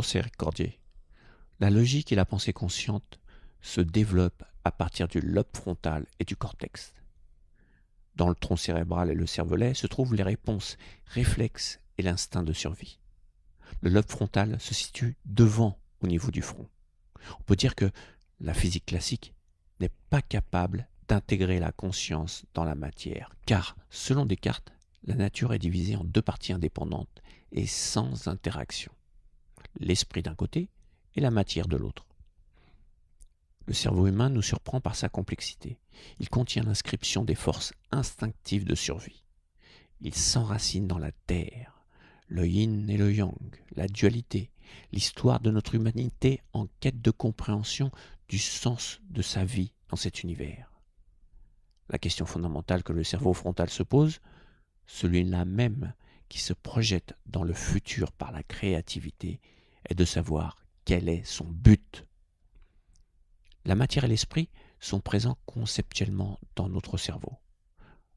miséricordieux. La logique et la pensée consciente se développent à partir du lobe frontal et du cortex. Dans le tronc cérébral et le cervelet se trouvent les réponses, réflexes et l'instinct de survie. Le lobe frontal se situe devant au niveau du front. On peut dire que la physique classique n'est pas capable d'intégrer la conscience dans la matière, car, selon Descartes, la nature est divisée en deux parties indépendantes et sans interaction. L'esprit d'un côté et la matière de l'autre. Le cerveau humain nous surprend par sa complexité. Il contient l'inscription des forces instinctives de survie. Il s'enracine dans la terre, le yin et le yang, la dualité, l'histoire de notre humanité en quête de compréhension du sens de sa vie dans cet univers. La question fondamentale que le cerveau frontal se pose, celui-là même qui se projette dans le futur par la créativité, est de savoir quel est son but. La matière et l'esprit sont présents conceptuellement dans notre cerveau.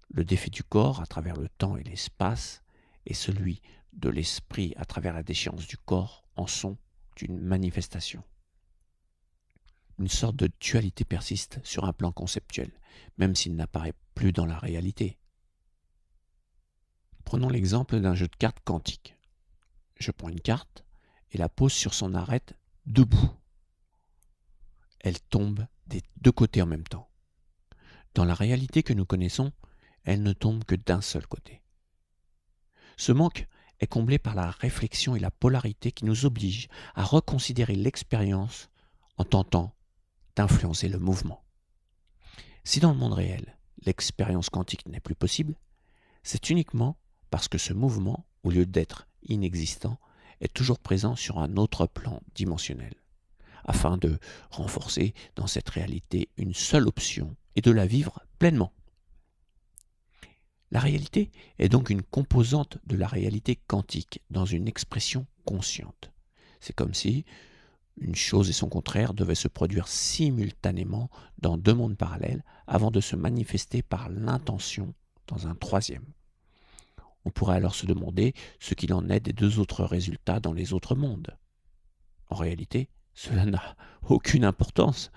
Le défi du corps à travers le temps et l'espace et celui de l'esprit à travers la déchéance du corps en sont une manifestation. Une sorte de dualité persiste sur un plan conceptuel, même s'il n'apparaît plus dans la réalité. Prenons l'exemple d'un jeu de cartes quantique. Je prends une carte et la pose sur son arête debout. Elle tombe des deux côtés en même temps. Dans la réalité que nous connaissons, elle ne tombe que d'un seul côté. Ce manque est comblé par la réflexion et la polarité qui nous obligent à reconsidérer l'expérience en tentant d'influencer le mouvement. Si dans le monde réel, l'expérience quantique n'est plus possible, c'est uniquement parce que ce mouvement, au lieu d'être inexistant, est toujours présent sur un autre plan dimensionnel, afin de renforcer dans cette réalité une seule option et de la vivre pleinement. La réalité est donc une composante de la réalité quantique dans une expression consciente. C'est comme si une chose et son contraire devaient se produire simultanément dans deux mondes parallèles avant de se manifester par l'intention dans un troisième. On pourrait alors se demander ce qu'il en est des deux autres résultats dans les autres mondes. En réalité, cela n'a aucune importance,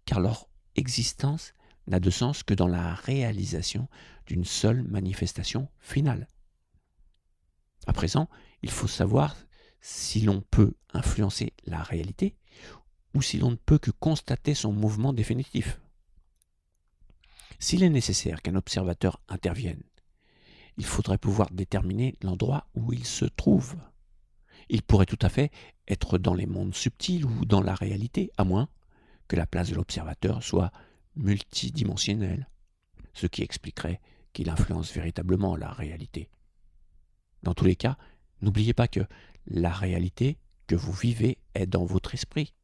car leur existence n'a de sens que dans la réalisation d'une seule manifestation finale. À présent, il faut savoir si l'on peut influencer la réalité ou si l'on ne peut que constater son mouvement définitif. S'il est nécessaire qu'un observateur intervienne, il faudrait pouvoir déterminer l'endroit où il se trouve. Il pourrait tout à fait être dans les mondes subtils ou dans la réalité, à moins que la place de l'observateur soit multidimensionnelle, ce qui expliquerait qu'il influence véritablement la réalité. Dans tous les cas, n'oubliez pas que la réalité que vous vivez est dans votre esprit.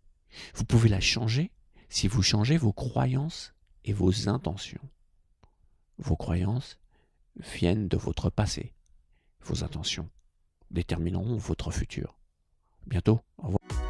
Vous pouvez la changer si vous changez vos croyances et vos intentions. Vos croyances viennent de votre passé. Vos intentions détermineront votre futur. À bientôt, au revoir.